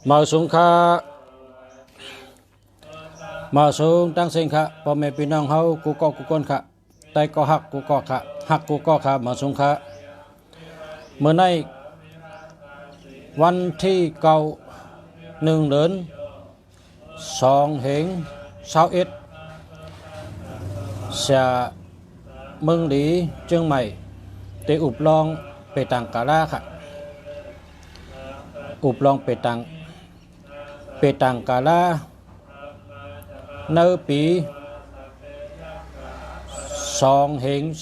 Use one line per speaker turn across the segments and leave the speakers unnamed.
มาสูงค่ามาสูงตั้งเสียงค่ะพ่อแม่พี่น้องเฮากูก็กูก้นค่ะแต่ก็หักกูก็ค่ะหักกูก็ค่ะมาสูงค่ะเมื่อในวันที่1 เดือน2 เหง21เสียเมืองดีเชียงใหม่เตอุบลองไปตังกาลาค่ะอุบลองไปตังกาลาในปี2 เหง21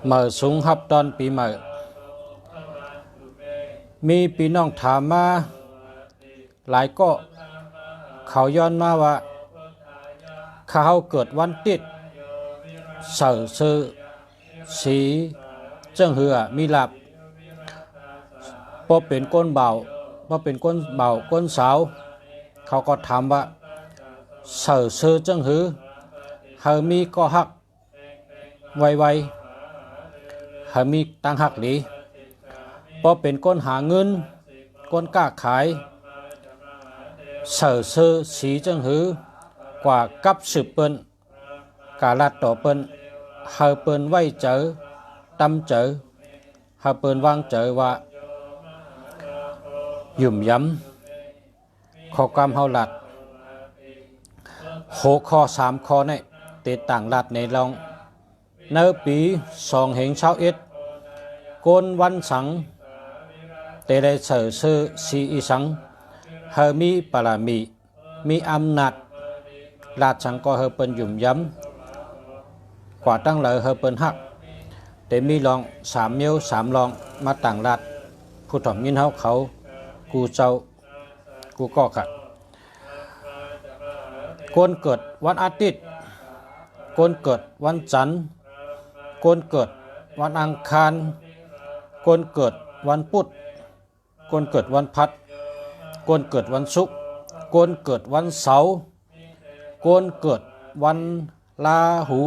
เมื่อสูงฮับตอนปีใหม่มีพี่น้องถามมาหลายก็เขาย้อนมาว่าเขาเกิดวันติดเสือซื้อสีเจิ้งเหือมีหลับพอเป็นก้นเบาก้นสาวเขาก็ถามว่าเสือซื้อเจิ้งหือเฮามีก็หักไวเฮามีตั้งหักหลีพอเป็นก้นหาเงินก้นกล้าขายเสือซื้อสีเจิ้งหือกว่ากับสืบเปิ้นกาลัดต่อเปิ้นเฮาเปิ้นไว้เจอตำเจอเฮาเปิ้นวางเจอว่ายุ่มย้ำข้อกรรมเฮาลัด6 ข้อ 3 ข้อนี่ติดต่างลัดในลองในปี2 เหง21โกนวันสังเตได้เสือซื้อสีอีสังเฮามีปรามีอำนาจลาดสังก็เฮาเปิ้นยุ่มย้ำกว่าตั้งเลยเฮาเปิ้นหักแต่มีลอง3 นิ้ว 3 ลองมาต่างลาดผู้ถ่อมยินเฮาเขากูเจ้ากูก็ค่ะคนเกิดวันอาทิตย์คนเกิดวันจันทร์คนเกิดวันอังคารคนเกิดวันพุธคนเกิดวันพฤหัสคนเกิดวันศุกร์คนเกิดวันเสาร์คนเกิดวันลาหู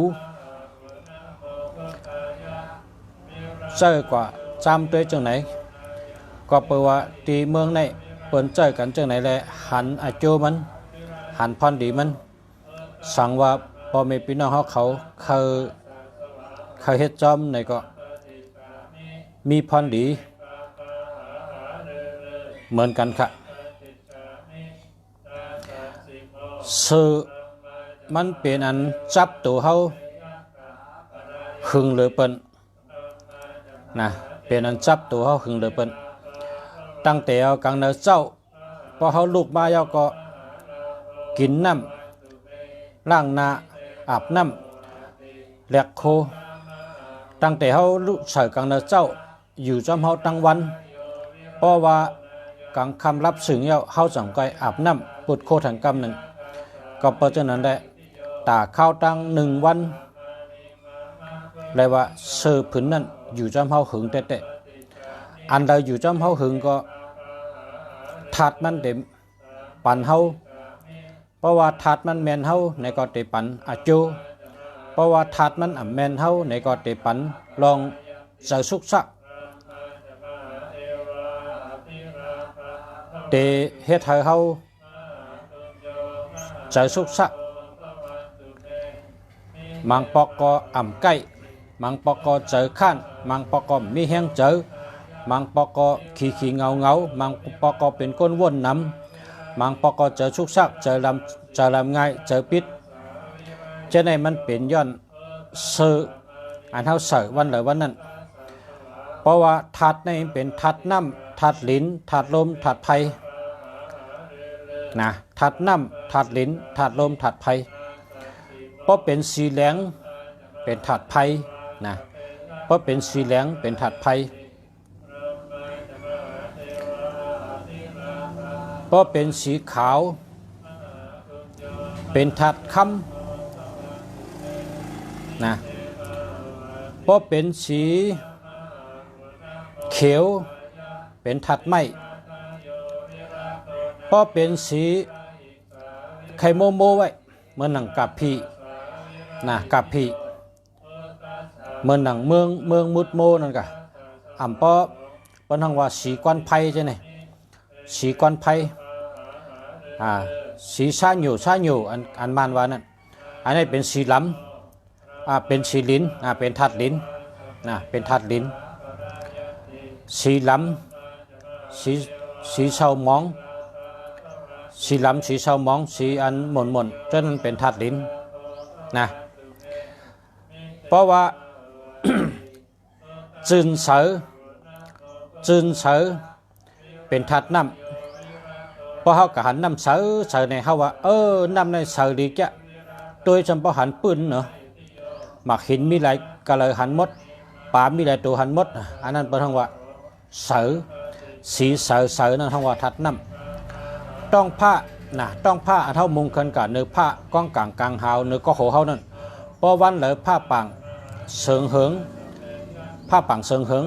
เจอกว่าจำตัวจังไหนก็เปว่าตีเมืองในเปิ่นเจอกันจังไหนแหละหันอาโจมันหันพรดีมันสั่งว่าพ่อแม่พี่น้องเขาเฮ็ดจอมในก็มีพรดีเหมือนกันค่ะสื่อมันเป็นอันจับตัวเขาหึงหรือเปิ้นนะเป็นอันจับตัวเขาหึงหรือเปิ้นตั้งแต่เอากังเนเจ้าพอเขาลูกมาเยาก็กินน้ำล้างหน้าอาบน้ำแหลกโคตั้งแต่เขาลูกใส่กังเนเจ้าอยู่จำเขาตั้งวันเพราะว่ากังคำรับสึงเยาเขาจังไกอาบน้ำปุดโคถังกำหนึ่งก็เพราะฉะนั้นได้ตาเข้าตั้ง1 วันเลยว่าเสือผืนนั้นอยู่จำเขาหึงแต่อันใดอยู่จำเขาหึงก็ทัดมันเต็มปันเฮาเพราะว่าทัดมันแมนเฮาในก็เตปันอาจูเพราะว่าทัดมันแมนเฮาในก็เตปันลองเจอสุกสักเตเฮ็ดให้เฮาเจอสุกสักมังปอกก็ใกล้มังปอกก็เจอข้านมังปอกก็มีแห้งเจอมังปอกก็ขี้เงามังปอกก็เป็นก้นว่นน้ำมังปอกก็เจอชุกซักเจอลำง่ายเจอปิดเจ้าในมันเป็นย้อนเสืออันเท่าเสือวันเลยวันนั้นเพราะว่าทัดในเป็นทัดน้ำทัดลิ้นทัดลมทัดไผ่นะทัดน้ำทัดลิ้นทัดลมทัดไผ่เพราะเป็นสีแหลงเป็นทัดไผ่นะเพราะเป็นสีแหลงเป็นทัดไผ่เพราะเป็นสีขาวเป็นทัดค่ำนะเพราะเป็นสีเขียวเป็นทัดไม้เพราะเป็นสีไข่โมไว้เหมือนหนังกับพี่นะกับพี่ ม เมืองหนังเมืองมุดโมนั่นกะอ่ำปอเปิ้นทังว่าสีกวนไผ่ใช่ไหมสีกวนไผ่สีชาอยู่อันมันว่านั่นอันนี้เป็นสีล้ำเป็นสีลิ้นเป็นทัดลิ้นเป็นทัดลิ้นสีล้ำสีเชาหมองสีล้ำสีเชาหมองสีอันหม่นจนนั้นเป็นทัดลิ้นนะเพราะว่า จืนเสือเป็นทัดน้ำพอเขากะหันน้ำเสือในเขาว่าน้ำในเสือดีแกโดยจำพอหันปืนเนาะหมักหินมีหลายกะเลยหันมดป่ามีหลายตัวหันมดอันนั้นเป็นทั้งว่าเสือสีเสือนั่นทั้งว่าทัดน้ำต้องผ้าต้องผ้าเท่ามุงกันกับเนื้อผ้าก้องกลางหาวเนื้อก็โหเฮานั่นพอวันเลยผ้าปังเสริงเหิงผ้าปังเสริงเหิง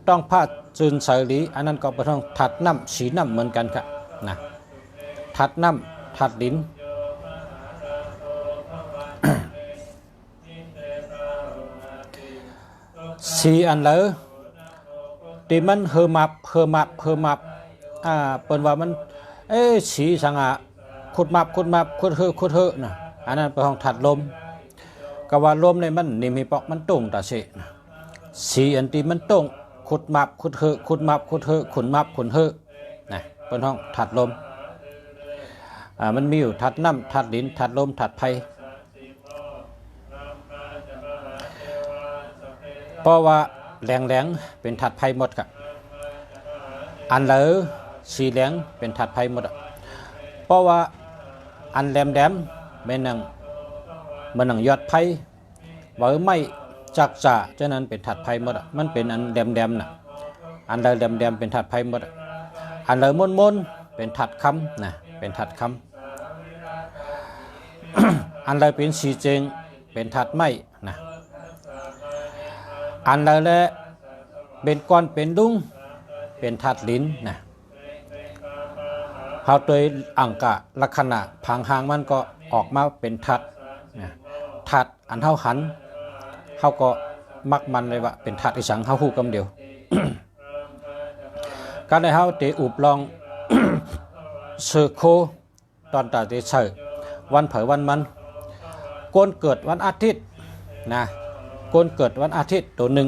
ต้องผ้าจืนเสยหลีอันนั้นก็เป็นทั้งทัดน้ำสีน้ำเหมือนกันครับทัดน้ำทัดลิ้น สีอันเลยที่มันเฮมับเปิ้นว่ามันสีสังขุดมับขุดเฮนะอันนั้นเป็นของทัดลมก็ว่าลมในมันนี่มีปอกมันตรงตาเสนะสีอันที่มันตรงขุดมับขุดเฮขุดมับขุดเฮขุดมับขุดเฮนะเป็นห้องทัดลมมันมีอยู่ทัดน้ำทัดลิ้นทัดลมทัดไฟเพราะว่าแรงเป็นทัดไฟหมดครับอันเหลือสีแหลงเป็นทัดไฟหมดเพราะว่าอันแหลมเป็นหนังมันหนังยอดไฟว่าไม่จักจ่าฉะนั้นเป็นทัดไฟหมดมันเป็นอันแหลมน่ะอันเหลือแหลมเป็นทัดไฟหมดอันเหลือมนเป็นทัดคำนะเป็นทัดคำ อันเหลือเป็นสีเจงเป็นทัดไม้นะอันเหลือและเป็นก้อนเป็นดุ้งเป็นทัดลิ้นนะเขาโดยอังกะลักษณะพังหางมันก็ออกมาเป็นทัดนะทัดอันเท่าหันเขาก็มักมันเลยว่าเป็นทัดอีสังเขาคู่กำเดียว การในเขาเตะอุบลอง เสือโคตอนตาเตะเสือวันเผยวันมันโกนเกิดวันอาทิตย์นะโกนเกิดวันอาทิตย์ตัวหนึ่ง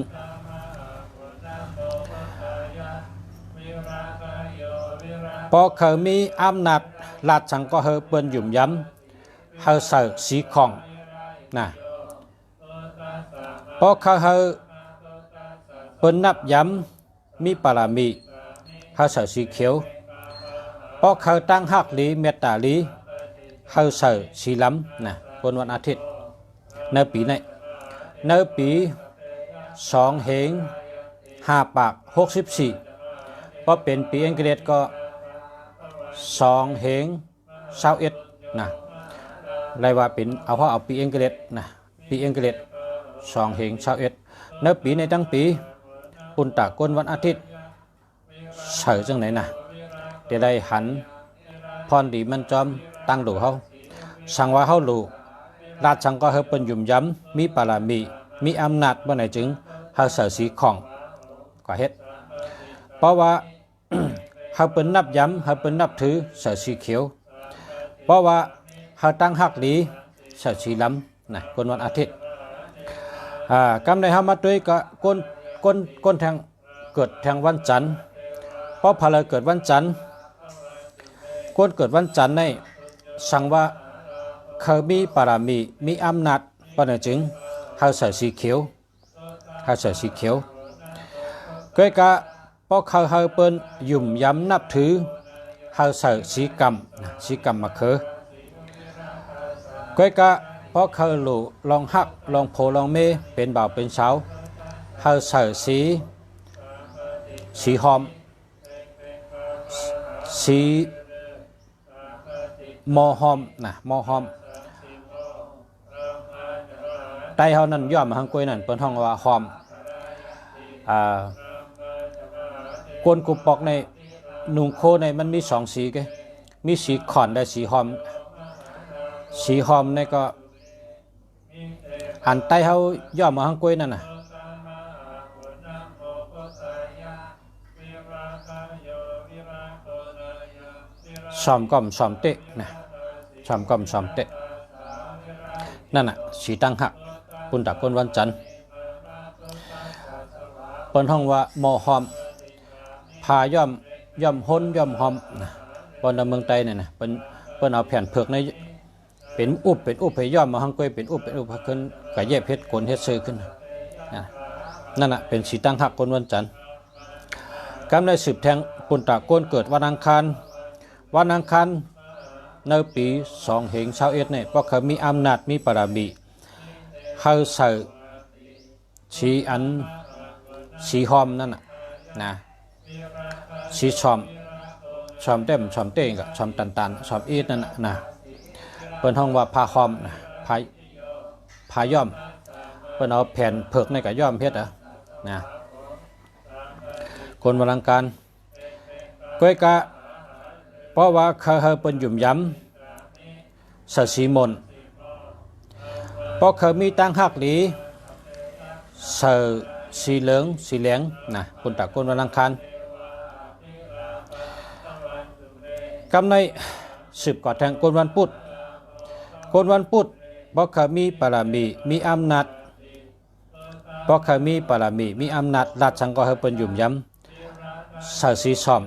พอเขามีอำนาจลาดสังก็เฮเปิ้นหยุ่มย้ำเฮเสือสีของนะพอเขาเฮเปิ้นนับย้ำมีปารามีเฮเสือสีเขียวพอเขาตั้งหักลีเมตตาลีเฮเสือสีล้ำนะคนวันอาทิตย์ในปีนี้ในปี2เหง5ปาก64พอเป็นปีอังกฤษก็2เหง21นะเลยว่าเป็นเอาปีอังกฤษนะปีอังกฤษ2เหง21ในปีในตั้งปีปุ่นตะก้นวันอาทิตย์เสือจังไหนนะจะได้หันพรดีมันจอมตั้งดูเขาสั่งว่าเขาลูราชสังก็เฮเปิ้นหยุ่มย้ำมีปารามีอำนาจบ่ไหนจึงเฮาเสือสีของกว่าเฮ็ดเพราะว่า เฮาเปิ้นนับย้ำเฮาเปิ้นนับถือเสือสีเขียวเพราะว่าเฮาตั้งหักดีเสือสีล้ำนะคนวันอาทิตย์กำในเฮามาด้วยก็ก้นแทงเกิดแทงวันจันทร์เพราะพอเราเกิดวันจันทร์ก้นเกิดวันจันทร์ในสั่งว่าเขามีปารามีอำนาจปนจึงเฮาใส่สีเขียวก็กะพอเขาเฮาเปิ้นหยุ่มย้ำนับถือเฮาใส่สีกำมาคือก็กะพอเขาหลู่ลองหักลองโพลองเมเป็นบ่าวเป็นสาวเฮาใส่สีหอมสีมอหอมนะมอหอมไตเฮานั่นย่อมมาทางกล้วยนั่นเปิ้นห้องว่าหอมกวนกุปอกในนุ่งโคในมันมี2สีกมีสีขอนและสีหอมในก็ อันใต้เฮาย่อมมาหังกล้วยนั่นน่ะสอมก้อมสอมเตะนะสอมก้อมสอมเตะนั่นน่ะสีตั้งหักปุนตะก้นวันจันทร์เปิ้นห้องว่าหมอหอมพาย่อมห้นย่อมหอมนะปอนเมืองไต้เนี่ยนะเปิ้นเอาแผ่นเผือกในเป็นอุบให้ย่อมมาหังกล้วยเป็นอุบขึ้นกะเย็บเฮ็ดกลเฮ็ดซื้อขึ้นนั่นน่ะเป็นสีตั้งหักก้นวันจันทร์กำได้สืบแทงปุนตะก้นเกิดวันอังคารในปี2 เหงชาวเอ็ดเนี่ยเพราะเขามีอำนาจมีปรามีเขาใส่ชีอันชีหอมนั่นนะชีชอมเต็มชอมเต้งกับชอมตันชอมอีดนั่นนะเปิ้นห้องว่าพาหอมนะพาย่อมเปิ้นเอาแผ่นเผือกในกับย่อมเพชรนะคนวลังการก้อยกะเพราะว่าเขาเปิ้นหยุ่มย้ำสสีมนเพราะเขามีตั้งหักหลีเสือสีเหลืองสีแหลงนะคนตะก้นวันอังคารกำในสืบก่อแทงก้นวันพุธเพราะเขามีปรามีมีอำนาจเพราะเขามีปรามีมีอำนาจรัฐสังก็เปิ้นหยุ่มย้ำเสือสีส้ม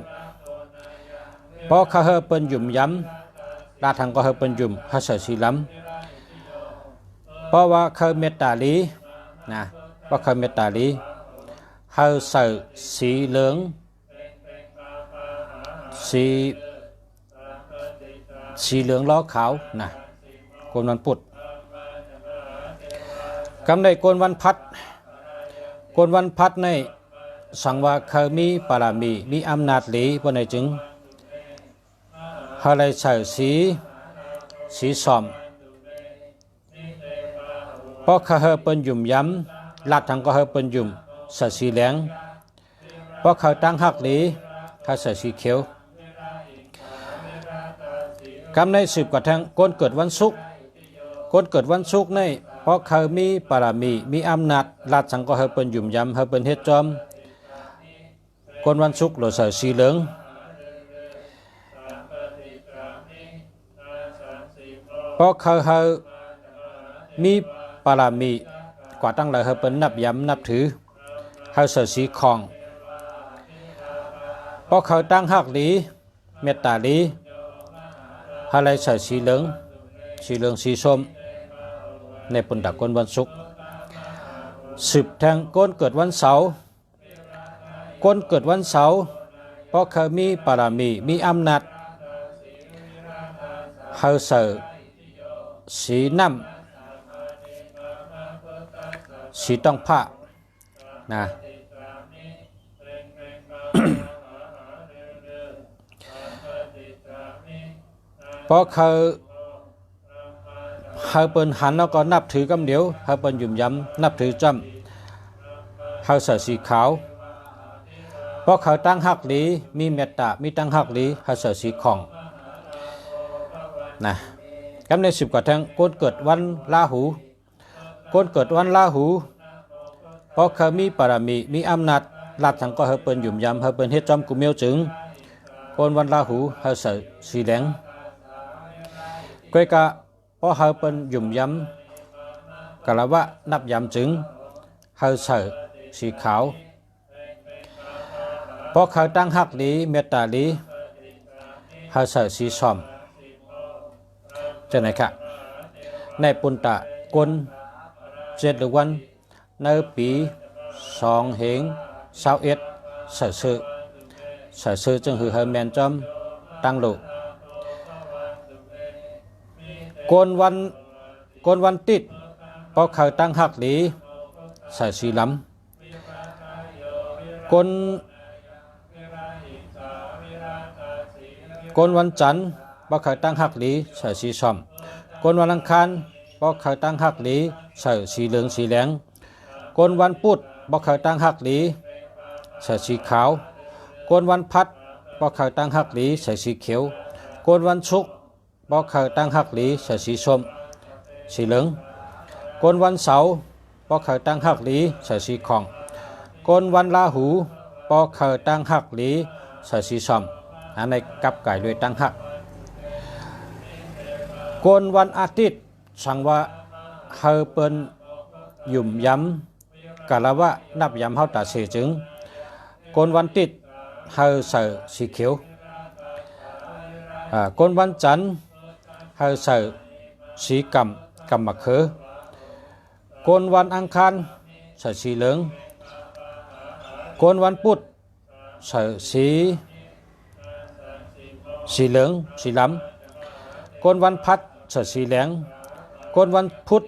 เพราะเขาเปิ้นหยุ่มย้ำรัฐสังก็เปิ้นหยุ่มเสือสีล้ำเพราะว่าเขาเมตตาลีนะเพราะเขาเมตตาลีเขาใส่สีเหลืองสีเหลืองล้อขาวนะโกนวันพุธกำได้โกนวันพัดในสังว่าเขามีปรามีมีอำนาจหลีบนในจึงเขาเลยใส่สีส้มเพราะเขาเปิ้นหยุ่มย้ำลัดทางก็เปิ้นหยุ่มใส่สีแหลงเพราะเขาตั้งหักหลีเขาใส่สีเขียวกำในสืบกว่าทางก้นเกิดวันศุกร์ในเพราะเขามีปรามีมีอำนาจลัดทางก็เปิ้นหยุ่มย้ำเปิ้นเฮ็ดจอมก้นวันศุกร์หรือใส่สีเหลืองเพราะเขามีปรามีกว่าตั้งหลายเปิ้นนับย้ำนับถือเขาใส่สีคองเพราะเขาตั้งหักหลีเมตตาลีอะไรใส่สีเหลืองสีส้มในปุนตะก้นวันศุกร์สืบแทงก้นเกิดวันเสาร์เพราะเขามีปรามีมีอำนาจเขาใส่สีน้ำสีต้องผ้านะเพราะเขาเปิ้นหันแล้วก็นับถือกำเดียวเขาเปิ้นหยุ่มย้ำนับถือจำเขาใส่สีขาวเพราะเขาตั้งหักหลีมีเมตตามีตั้งหักหลีเขาใส่สีของนะกำใน10 กว่าแทงก้นเกิดวันลาหูเพราะเขามีปรามีมีอำนาจรัฐทางก็เปิ้นหยุ่มย้ำเปิ้นเฮ็ดจอมกุมเมียวจึงก้นวันลาหูเขาใส่สีแดงก้อยกะเพราะเขาเปิ้นหยุ่มย้ำกะละวะนับย้ำจึงเขาใส่สีขาวเพราะเขาตั้งหักหลีเมตตาลีเขาใส่สีส้มจะไหนคะในปุนตะก้น7 หรือวันในปี2 เหงชาวเอ็ดใส่ซื้อจึงหือเฮแมนจอมตั้งโลกนวันติดเพราะเขาตั้งหักหลีใส่สีล้ำกนวันจันทร์เพราะเขาตั้งหักหลีใส่สีส้มกนวันอังคารเพราะเขาตั้งหักหลีใส่สีเหลืองสีแดงกนวันพุธเพราะเขาตั้งหักหลีใส่สีขาวกนวันพัดเพราะเขาตั้งหักหลีใส่สีเขียวกนวันศุกร์เพราะเขาตั้งหักหลีใส่สีส้มสีเหลือง กนวันเสาร์ปอเคยตั้งหักหลีใส่สีของกนวันลาหูปอเคยตั้งหักหลีใส่สีซอมอันในกับไก่ด้วยตั้งหักกนวันอาทิตย์สังว่าเฮอเปิ้นหยุ่มย้ำกะละว่านับย้ำเฮาตาเสจึงกนวันติดเฮอใส่สีเขียวกนวันจันทร์เฮอใส่สีกำมะเขือกนวันอังคารใส่สีเหลืองกนวันพุธใส่สีเหลืองสีล้ำกนวันพัดใส่สีแหลงกนวันพุธ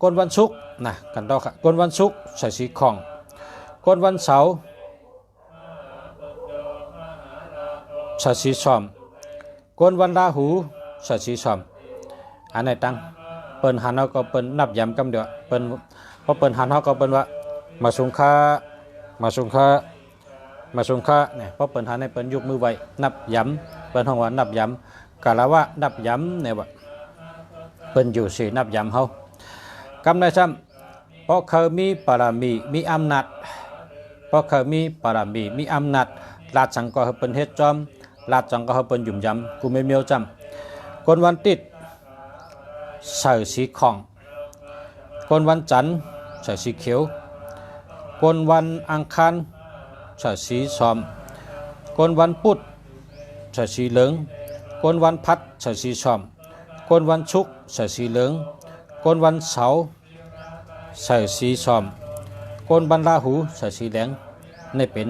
กนวันศุกร์นะกันต่อค่ะกนวันศุกร์ใส่สีของกนวันเสาร์ใส่สีส้มกนวันราหูใส่สีส้มอันไหนตั้งเปิ้นหันเฮาก็เปิ้นนับย้ำกำเดียวเปิ้นพอเปิ้นหันเฮาก็เปิ้นว่ามาสุงค่าเนี่ยพอเปิ้นหันให้เปิ้นยกมือไว้นับย้ำเปิ้นฮ้องว่านับย้ำกะละว่านับย้ำเนี่ยว่าเปิ้นอยู่สินับย้ำเฮากำได้ซ้ำเพราะเขามีปารมีมีอำนาจเพราะเขามีปารมีมีอำนาจลาดสังก็เปิ้นเฮ็ดจอมลาดสังก็เปิ้นยุ่มย้ำกูไม่เมียวจำคนวันติดใส่สีของคนวันจันทร์ใส่สีเขียวคนวันอังคารใส่สีส้มคนวันพุธใส่สีเหลืองคนวันพัดใส่สีส้มคนวันศุกร์ใส่สีเหลืองคนวันเสาร์ใส่สีส้มคนวันราหูใส่สีแดงนี่เป็น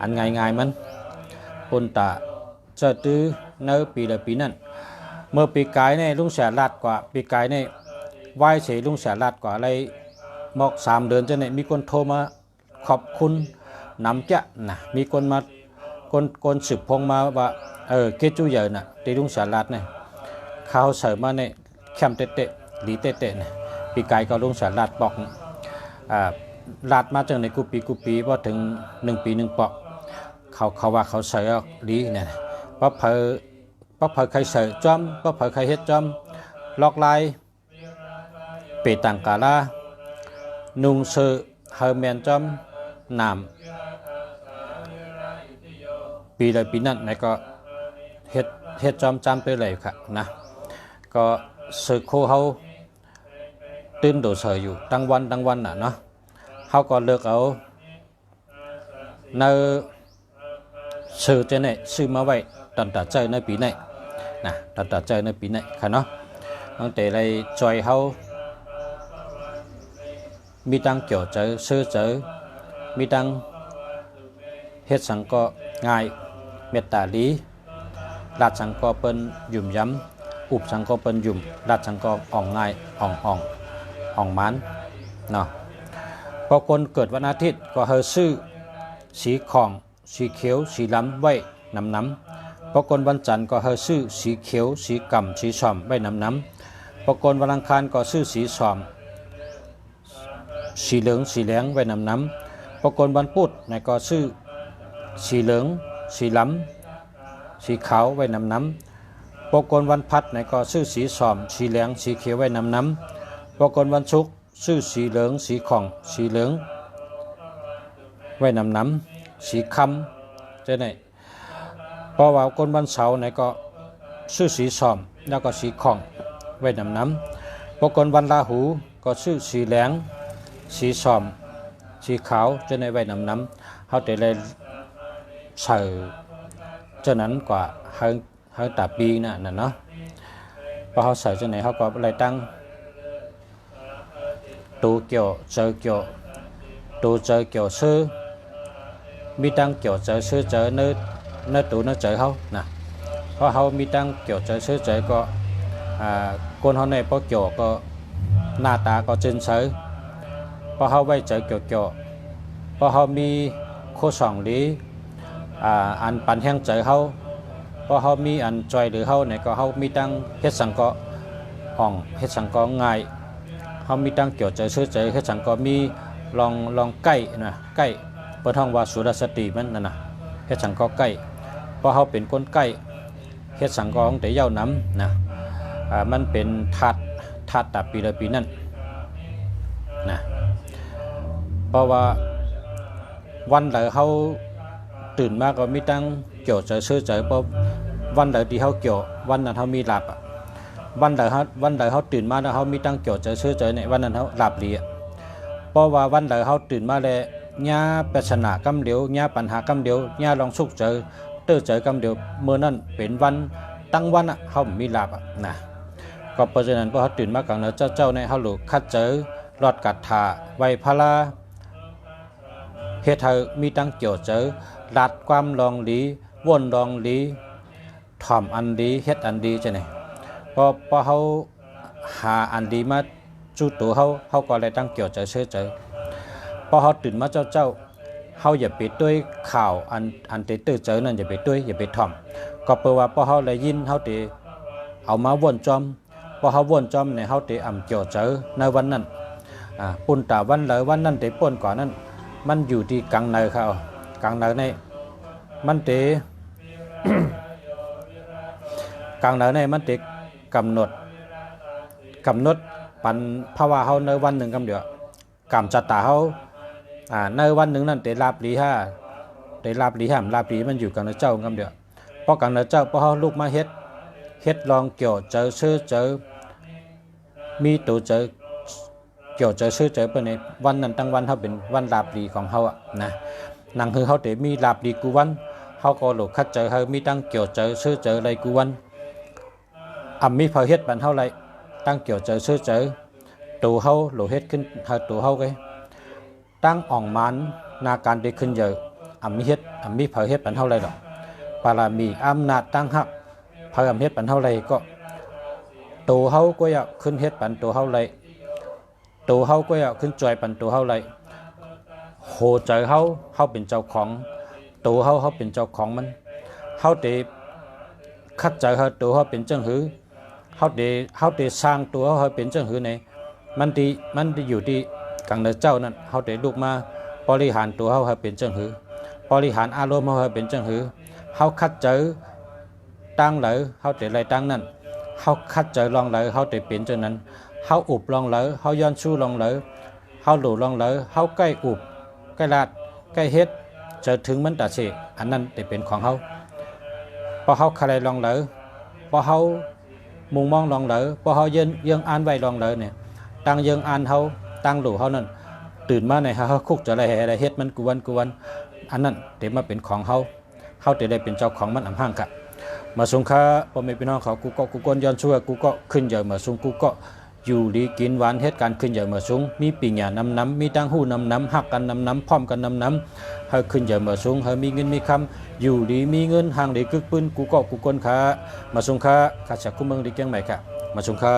อันง่ายๆมันคนตาจะตื้อเนื้อปีละปีนั้นเมื่อปีกายเนี่ยลุงแสนลาดกว่าปีกายเนี่ยไหว้เฉยลุงแสนลาดกว่าอะไรหมอก3 เดือนจะเนี่ยมีคนโทรมาขอบคุณน้ำจะนะมีคนมาคนสืบพงมาว่าเกจูเยอะน่ะตีลุงแสนลาดเนี่ยเขาเสริมมาเนี่ยแคมเตะหลีเตะเนี่ยปีกายก็ลุงแสนลาดบอกลาดมาจากในกุปีพอถึง1 ปี 1 ปอกเขาว่าเขาใส่ดีเนี่ยเพราะเผยใครใส่จอมเพราะเผยใครเฮ็ดจอมลอกลายเปตังกาลานุงเสือเฮอร์แมนจอมนามปีใดปีนั้นก็เฮ็ดจอมจำไปเลยค่ะนะก็สือโคเขาตื่นโดเสืออยู่ตั้งวันน่ะเนาะเขาก็เลือกเอาในซื้อเจเนซื้อมาไว้ตัดตัดใจในปีนี้นะตัดใจในปีนี้ค่ะเนาะตั้งแต่ไรจอยเขามีตังเกี่ยวเจอซื้อเจอมีตังเฮ็ดสังก็ง่ายเมตตาลีลาดสังก็เป็นยุ่มย้ำอุบสังก็เป็นยุ่มลาดสังก็อ่องง่ายอ่องมันเนาะพอคนเกิดวันอาทิตย์ก็เฮอซื้อสีของสีเขียวสีล้ำไว้น้ำพอคนวันจันทร์ก็เฮอซื้อสีเขียวสีกำสีส้มไว้น้ำพอคนวันอังคารก็ซื้อสีส้มสีเหลืองสีแดงไว้น้ำพอคนวันพุธนายก็ซื้อสีเหลืองสีล้ำสีขาวไว้น้ำพอคนวันพัดนายก็ซื้อสีส้มสีแดงสีเขียวไว้น้ำพอคนวันศุกร์ซื้อสีเหลืองสีของสีเหลืองไว้น้ำสีคำจะไหนพอว่าคนวันเสาร์ไหนก็ซื้อสีส้มแล้วก็สีของไว้น้ำพอคนวันราหูก็ซื้อสีแดงสีส้มสีขาวจะไหนไว้น้ำเขาแต่เลยใส่เจ้านั้นกว่าเขาตาปีน่ะเนาะพอเขาใส่จะไหนเขาก็เลยตั้งตูเกี่ยวเจอเกี่ยวตูเจอเกี่ยวซื้อมีตังเกี่ยวเจอซื้อเจอเนื้อตูเนื้อเจอเขานะเพราะเขามีตังเกี่ยวเจอซื้อเจอก็คนเขาในพอเกี่ยวก็หน้าตาก็เจนเสือเพราะเขาไว้เจอเกี่ยวเพราะเขามีโคสองลีอันปันแห้งเจอเขาเพราะเขามีอันจอยหรือเขาเนี่ยก็เขามีตังเฮ็ดสังก็อ่องเฮ็ดสังก็ง่ายเขามีตังเกี่ยวเจอซื้อเจอเฮ็ดสังก็มีลองใกล้นะใกล้เปิดห้องว่าสุรสติมันนั่นนะเฮ็ดสังก็ใกล้เพราะเขาเป็นคนใกล้เฮ็ดสังก็ของแต่เย้าน้ำนะมันเป็นธาตุตาปีละปีนั่น เพราะว่าวันไหนเขาตื่นมาก็มีตั้งเกี่ยวใจซื้อใจเพราะวันไหนที่เขาเกี่ยววันนั้นเขามีหลับวันไหนเขาตื่นมาแล้วเขามีตั้งเกี่ยวใจซื้อใจในวันนั้นเขาหลับดีเพราะว่าวันไหนเขาตื่นมาแล้วญาปริศนากำเดียวญาปัญหากำเดียวญาลองสุกเจอเตื้อเจอกำเดียวเมื่อนั้นเป็นวันตั้งวันเขามีหลับนะก็เพราะฉะนั้นพอเขาตื่นมากลางเนื้อเจ้าในเขาหลุดคัดเจอรอดกัดถาไวพลาเฮ็ดให้มีตั้งเกี่ยวเจอรัดความลองดีวนลองดีถ่อมอันดีเฮ็ดอันดีจะไหนพอเขาหาอันดีมาจู่ตัวเขาก็เลยตั้งเกี่ยวเจอเชื่อเจอพอเขาตื่นมาเจ้าเขาอย่าไปด้วยข่าวอันเตื้อเจอนั่นอย่าไปด้วยอย่าไปถ่อมก็เพราะว่าพอเขาเลยยินเขาตีเอามาวนจอมพอเขาวนจอมในเขาตีเกี่ยวเจอในวันนั้นปุ่นตาวันเลยวันนั้นตีป่นก่อนนั้นมันอยู่ที่กลางเนยเขากลางเนยในมันตี กลางเนยในมันตีกำหนดปันภาวะเขาในวันหนึ่งกำเดียวกำจัดตาเขาในวันหนึ่งนั่นตีลาบลีห้าลาบลีมันอยู่กลางเนยเจ้ากำเดียวพอกลางเนยเจ้าพอเขาลูกมาเฮ็ดลองเกี่ยวเจอซื้อเจอมีตัวเจอเกี่ยวเจอซื้อเจอเป็นในวันนั้นตั้งวันเขาเป็นวันลาบลีของเขานะนั่งคือเขาเตมีลาบลีกูวันเขาก็หลุดคัดเจอเขามีตั้งเกี่ยวเจอซื้อเจออะไรกูวันมีพอเฮ็ดบันเท่าไรตั้งเกี่ยวเจอซื้อเจอตัวเขาหลุดเฮ็ดขึ้นตัวเขาไงตั้งอ่องมันนาการได้ขึ้นเยอะมีเฮ็ดมีพอเฮ็ดบันเท่าไรหรอกปารามีอำนาจตั้งหักพอเฮ็ดบันเท่าไรก็ตัวเขาก็อยากขึ้นเฮ็ดบันตัวเขาไรตัวเขาก็อยากขึ้นจอยปันตัวเขาไรโหใจเขาเป็นเจ้าของตัวเขาเป็นเจ้าของมันเขาเตะคัดใจเขาตัวเขาเป็นเจ้าหือเขาเตะสร้างตัวเขาเป็นเจ้าหือไหนมันดีอยู่ที่กังเนเจ้านั่นเขาเตะลูกมาบริหารตัวเขาเป็นเจ้าหือบริหารอารมณ์เขาเป็นเจ้าหือเขาคัดใจตั้งเลยเขาเตะอะไรตั้งนั่นเขาคัดใจลองเลยเขาเตะเป็นเจ้านั้นเขาอุบลองเลยเขาย้อนชู้ลองเลยเขาหลู่ลองเลยเขาใกล้อุบใกล้ลาดใกล้เฮ็ดจะถึงมันตัดสิอันนั้นจะเป็นของเขาพอเขาใครลองเลยพอเขามุงมองลองเลยพอเขายังอ่านไว้ลองเลยเนี่ยตั้งยังอ่านเขาตั้งหลู่เขานั่นตื่นมาในเขาคุกจะอะไรเฮ็ดมันกวนอันนั้นจะมาเป็นของเขาจะได้เป็นเจ้าของมันห่างกันมาสงค้าพ่อแม่พี่น้องเขากูก็ย้อนช่วยกูก็ขึ้นใหญ่มาสงกูก็อยู่ดีกินหวานเหตุการณ์ขึ้นใหญ่มาสูงมีปีหยาน้ำมีตั้งหูน้ำหักกันน้ำพร้อมกันน้ำให้ขึ้นใหญ่มาสูงให้มีเงินมีคำอยู่ดีมีเงินห่างดีกึกปืนกูก็กูก้นขามาสูงขาข้าศึกคู่เมืองดีเกียงใหม่ค่ะมาสูงขา